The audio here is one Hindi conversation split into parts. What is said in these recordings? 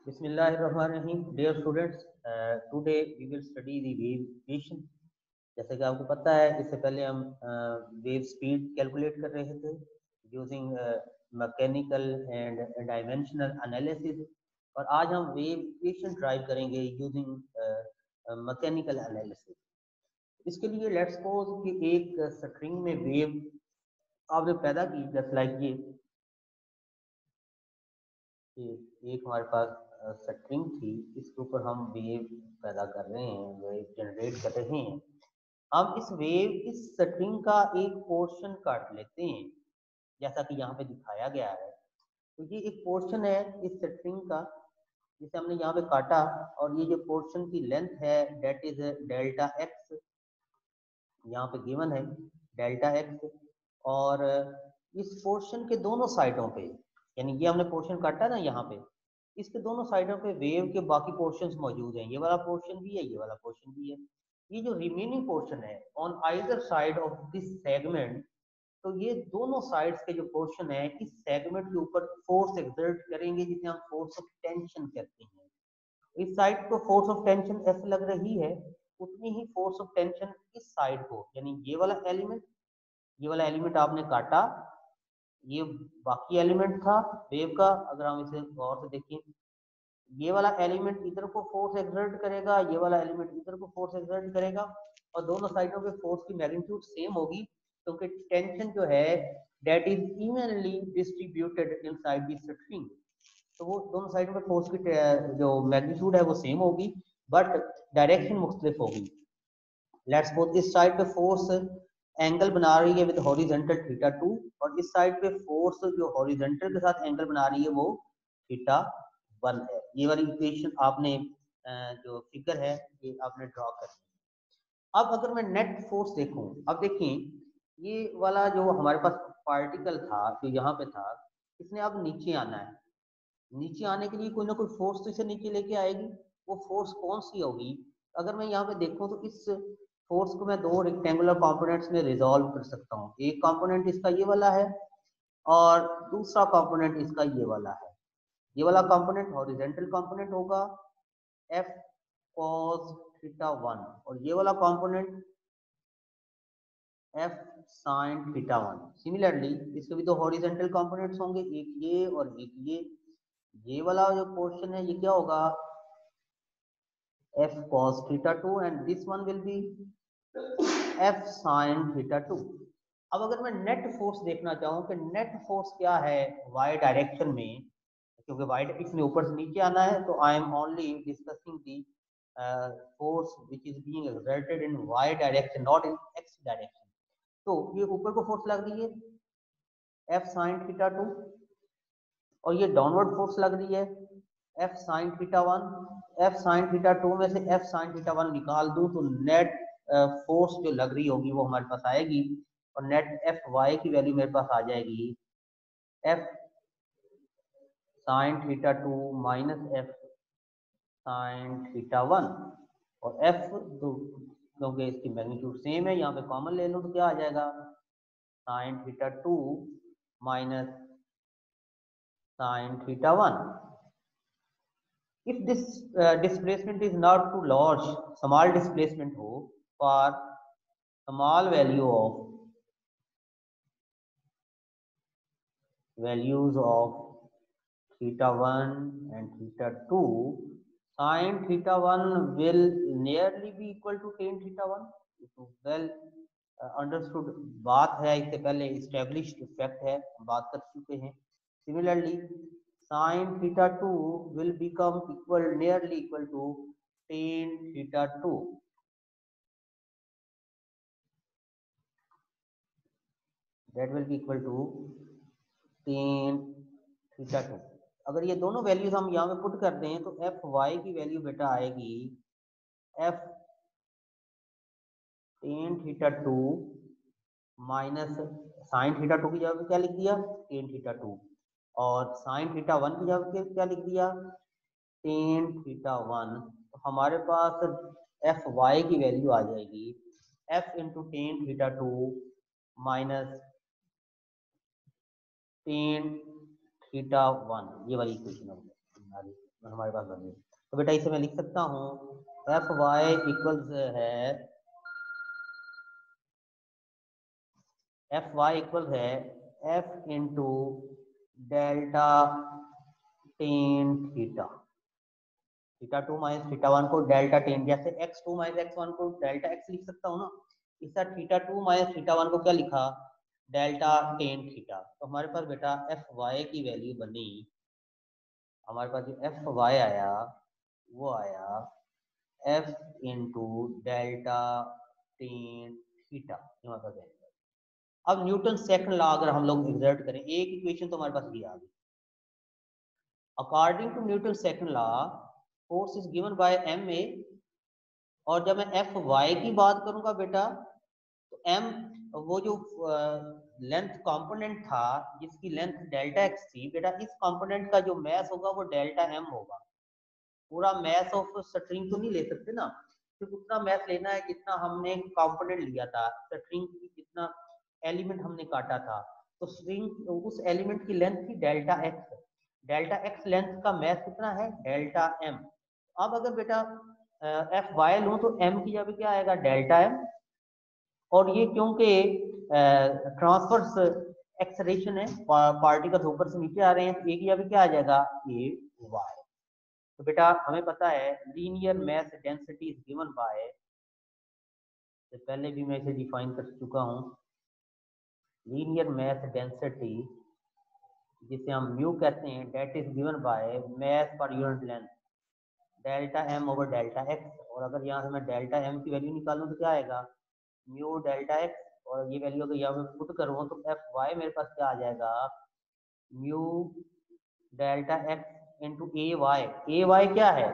बिस्मिल्लाहिर्रहमानिर्रहीम। Dear students, today we will study the wave equation. जैसे कि आपको पता है, इससे पहले हम वेव स्पीड कैलकुलेट कर रहे थे using mechanical and dimensional analysis, और आज हम वेव इक्वेशन ड्राइव करेंगे यूजिंग मैकेनिकल एनालिसिस। इसके लिए लेट्स सपोज कि एक स्ट्रिंग में वेव आपने पैदा की, जस्ट लाइक ये एक हमारे पास स्ट्रिंग थी, इसके ऊपर हम वेव पैदा कर रहे हैं, वेव जनरेट कर रहे हैं। हम इस स्ट्रिंग का एक पोर्शन काट लेते हैं, जैसा कि यहाँ पे दिखाया गया है। तो ये एक पोर्शन है इस स्ट्रिंग का, जिसे हमने यहाँ पे काटा, और ये जो पोर्शन की लेंथ है डेट इज डेल्टा एक्स, यहाँ पे गिवन है डेल्टा एक्स। और इस पोर्शन के दोनों साइडों पे, यानी ये हमने पोर्शन काटा ना यहाँ पे, इसके दोनों साइडों पे वेव के बाकी पोर्शंस मौजूद हैं। ये वाला पोर्शन भी है, ये वाला पोर्शन भी है। ये जो रिमेनिंग पोर्शन है on either side of this segment, तो ये दोनों साइड्स के जो पोर्शन है इस सेगमेंट के ऊपर फोर्स एक्सर्ट करेंगे, जिसे हम फोर्स ऑफ टेंशन कहते हैं। इस साइड को फोर्स ऑफ टेंशन ऐसे लग रही है, उतनी ही फोर्स ऑफ टेंशन इस साइड को, यानी ये वाला एलिमेंट आपने काटा, ये बाकी एलिमेंट था वेव का। अगर हम इसे गौर से देखें, ये वाला एलिमेंट इधर को फोर्स एक्सर्ट करेगा, ये वाला एलिमेंट इधर को फोर्स एक्सर्ट करेगा, और दोनों साइडों पे फोर्स की मैग्नीट्यूड सेम होगी, क्योंकि टेंशन जो है that is evenly distributed inside the string. तो वो दोनों साइडों पे फोर्स की जो मैग्नीट्यूड है वो सेम होगी, बट डायरेक्शन मुख्तलिफ होगी। लेट्स सपोज इस साइड पे फोर्स एंगल बना रही है विद हॉरिजॉन्टल थीटा 2, और इस साइड पे फोर्स जो हॉरिजॉन्टल के साथ एंगल बना रही है वो थीटा 1 है। ये वाली इक्वेशन आपने जो फिगर है ये आपने ड्रॉ करनी है। अब अगर मैं नेट फोर्स देखूं, अब देखें ये वाला जो हमारे पास पार्टिकल था जो यहाँ पे था, इसने अब नीचे आना है। नीचे आने के लिए कोई ना कोई फोर्स तो इसे नीचे लेके आएगी। वो फोर्स कौन सी होगी? अगर मैं यहाँ पे देखूँ तो इस फोर्स को मैं दो रेक्टेंगुलर कंपोनेंट्स में रिजॉल्व कर सकता हूँ। एक कंपोनेंट इसका ये वाला है, और दूसरा कंपोनेंट इसका ये वाला है। ये वाला कंपोनेंट हॉरिजॉन्टल कंपोनेंट होगा एफ कॉस थीटा 1, और ये वाला component F sine theta 1। Similarly इसके भी दो हॉरिजॉन्टल कंपोनेंट्स होंगे, एक ये और एक ये वाला जो पोर्शन है ये क्या होगा? f cos theta 2, and this one will be f sin theta 2। अब अगर मैं नेट फोर्स देखना चाहूँ कि नेट फोर्स क्या है y डायरेक्शन में, क्योंकि y इसमें ऊपर से नीचे आना है, तो I am only discussing the force which is being exerted in y direction, not in x direction. तो ये ऊपर को फोर्स लग रही है f sin theta 2, और ये डाउनवर्ड फोर्स लग रही है f sin theta 1। f sin theta 2 में से f sin थीटा 1 निकाल दूं तो नेट फोर्स जो लग रही होगी वो हमारे पास आएगी, और नेट एफ वाई की वैल्यू मेरे पास आ जाएगी f sin theta 2 minus f sin theta 1। और f तो क्योंकि इसकी मैग्नीट्यूड सेम है, यहाँ पे कॉमन ले लूँ तो क्या आ जाएगा? sin theta 2 minus sin theta 1। If this displacement is not too large, small displacement हो, for small values of theta 1 and theta 2, sin theta 1 will nearly be equal to tan theta 1। तो well understood बात है, इससे पहले established fact है, बात कर चुके हैं। Similarly sin theta 2 will become nearly equal to tan theta 2। that will be equal to tan theta 2। अगर ये दोनों वैल्यूज हम यहाँ पे पुट करते हैं तो एफ वाई की वैल्यू बेटा आएगी F tan theta 2 minus sine theta 2 की जगह पे क्या लिख दिया? tan theta 2। और साइन थीटा 1 की जगह पे क्या लिख दिया? tan theta 1। तो हमारे पास एफ वाई की वैल्यू आ जाएगी F into tan theta 2 minus tan theta 1। ये वाली इक्वेशन होगी हमारी। हमारे पास बन गई। तो बेटा इसे मैं लिख सकता हूँ एफ वाई इक्वल्स है एफ वाई इक्वल है F into delta ten theta, theta two minus theta one को डेल्टा टेन, जैसे X two minus X one को डेल्टा एक्स लिख सकता हूँ ना, इस तरह theta two minus theta one को क्या लिखा, डेल्टा टेन थीटा। तो हमारे पास बेटा एफ वाई की वैल्यू बनी, हमारे पास जो एफ वाई आया वो आया F into delta ten theta, हमारे पास वैल्यू। अब न्यूटन सेकंड लॉ अगर हम लोग एग्जर्ट करें, एक इक्वेशन तो हमारे पास ये आ गई। According to Newton second law force is given by M A, और जब मैं एफ वाई की बात करूंगा बेटा तो एम, वो जो लेंथ कंपोनेंट था जिसकी लेंथ डेल्टा एक्स थी बेटा, इस कंपोनेंट का जो मैस होगा वो डेल्टा एम होगा। पूरा मैस ऑफ स्ट्रिंग तो नहीं ले सकते ना, सिर्फ उतना मैस लेना है जितना हमने कंपोनेंट लिया था, स्ट्रिंग की जितना एलिमेंट हमने काटा था। तो स्ट्रिंग उस एलिमेंट की लेंथ थी delta x, delta x length का मैस कितना है डेल्टा एम। अब अगर बेटा एफ वाई लूँ तो एम की जगह क्या आएगा डेल्टा एम, और ये क्योंकि ट्रांसवर्स एक्सलेरेशन है, पार्टिकल्स ऊपर से नीचे आ रहे हैं, तो एक जगह क्या आ जाएगा ए वाई। तो बेटा हमें पता है linear mass density is given bye, तो पहले भी मैं इसे डिफाइन कर चुका हूँ, लीनियर मास डेंसिटी जिसे हम म्यू कहते हैं, that is given by mass per unit length delta M over delta X. और अगर यहाँ से मैं डेल्टा एम की वैल्यू निकालूँ तो क्या आएगा म्यू डेल्टा एक्स, और ये वैल्यू अगर यहाँ पे पुट करूँ तो एफ वाई मेरे पास क्या आ जाएगा म्यू डेल्टा एक्स इंटू ए वाई क्या है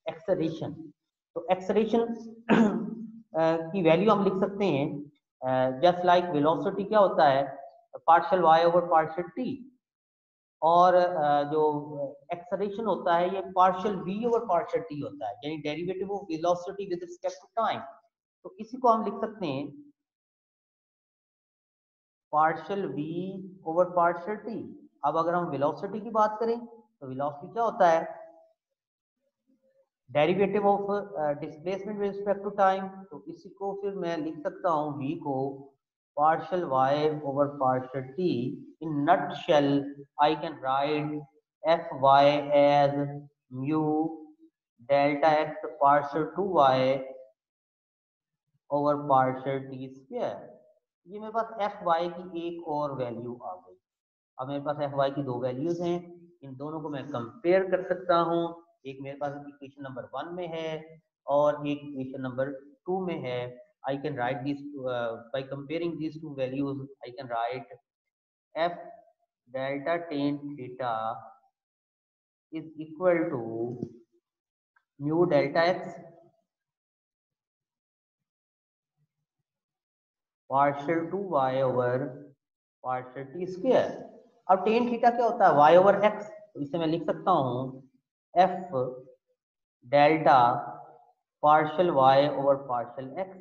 एक्सलेरेशन। तो एक्सलेरेशन की वैल्यू हम लिख सकते हैं जस्ट लाइक वेलोसिटी क्या होता है partial Y over partial T, और जो एक्सलेरेशन होता है ये partial v over partial t होता है, यानी derivative of velocity with respect to time. तो इसी को हम लिख सकते हैं partial v over partial t। अब अगर हम वेलोसिटी की बात करें तो वेलोसिटी क्या होता है derivative of displacement with respect to time. तो इसी को फिर मैं लिख सकता हूँ v को partial y over partial t। In nutshell, I can write fy as mu delta x partial 2y over partial t square। ये मेरे पास fy की एक और वैल्यू आ गई। अब मेरे पास fy की दो वैल्यूज हैं, इन दोनों को मैं कंपेयर कर सकता हूँ, एक मेरे पास इक्वेशन नंबर 1 में है और एक इक्वेशन नंबर 2 में है। I can write these by comparing these two values, I can write f delta tan theta is equal to mu delta x partial 2y over partial t square। अब tan थीटा क्या होता है y over x, तो इसे मैं लिख सकता हूँ f delta partial y over partial x।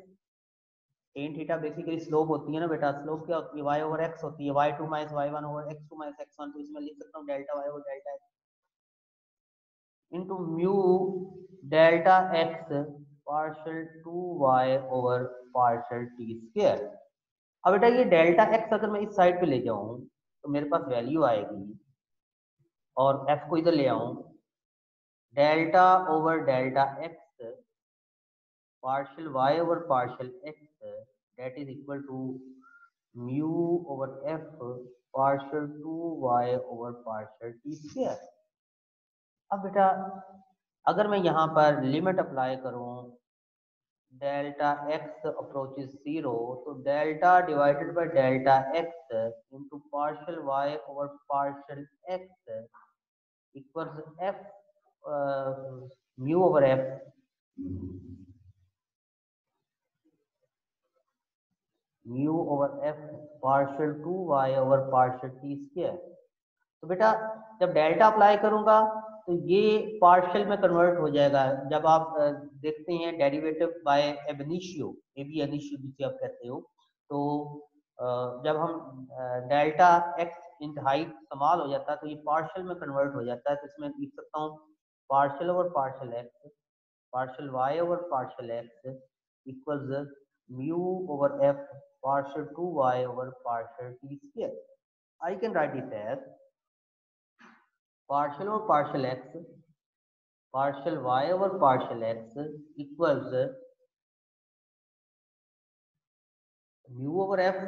Tan theta basically slope होती है ना बेटा, स्लोप क्या होती है y ओवर x होती है, y2 minus y1 over x2 minus x1। तो इसमें लिख सकता हूँ delta y over delta x into mu delta x partial 2y over partial t square. अब बेटा ये डेल्टा x अगर मैं इस साइड पे ले जाऊं तो मेरे पास वैल्यू आएगी, और f को इधर ले आऊं delta over delta x partial y over partial x that is equal to mu over f partial 2y over partial t square। अब बेटा अगर मैं यहाँ पर लिमिट अप्लाई करूँ डेल्टा x अप्रोचेस 0, तो delta divided by delta x into partial y over partial x equals f mu over f mu over F partial 2y over partial t square. तो बेटा जब डेल्टा अप्लाई करूंगा तो ये पार्शियल में कन्वर्ट हो जाएगा। जब आप देखते हैं derivative by ab initio, ab initio जिसे आप कहते हो, तो जब हम डेल्टा एक्स इन हाइट समाल हो जाता है तो ये पार्शियल में कन्वर्ट हो जाता है। तो इसमें लिख सकता हूँ partial over partial X, partial Y over partial X equals mu over F partial 2y over partial t square. I can write it as partial over partial x, partial y over partial x equals mu over f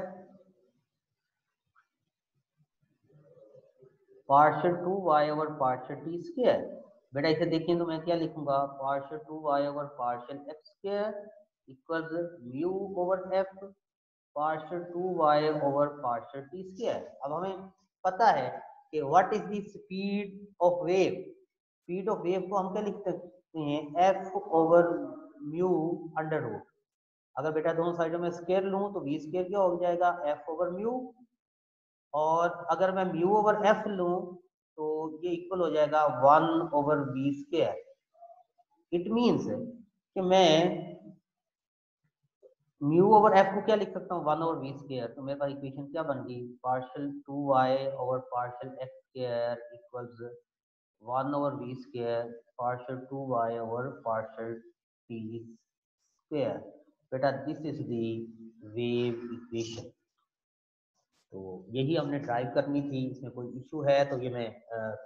partial 2y over partial t square. बेटा इसे देखिए तो मैं क्या लिखूंगा, partial 2y over partial x square equals mu over f partial 2y over partial t square. अब हमें पता है कि what is the speed of wave, speed of wave को हम क्या लिख सकते हैं, f over mu under root. अगर बेटा दोनों साइडों में स्क्वायर लूं तो v स्क्वायर क्या हो जाएगा, f ओवर म्यू, और अगर मैं म्यू ओवर f लूं तो ये इक्वल हो जाएगा 1 over v square. It means कि मैं म्यू ओवर एफ को क्या लिख सकता हूँ, 1 ओवर वी स्क्वायर। तो मेरे पास इक्वेशन क्या बन गई, partial 2y over partial x square equals 1 over v square partial 2y over partial t square. बेटा this is the wave equation. तो यही हमने ड्राइव करनी थी। इसमें कोई इशू है तो ये मैं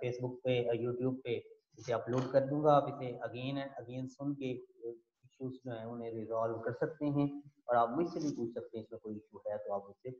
फेसबुक पे यूट्यूब पे इसे अपलोड कर दूंगा। आप इसे अगेन एंड अगेन सुन के इश्यूज जो है उन्हें रिजॉल्व कर सकते हैं, और आप मुझसे भी पूछ सकते हैं इसमें कोई इशू है तो आप मुझसे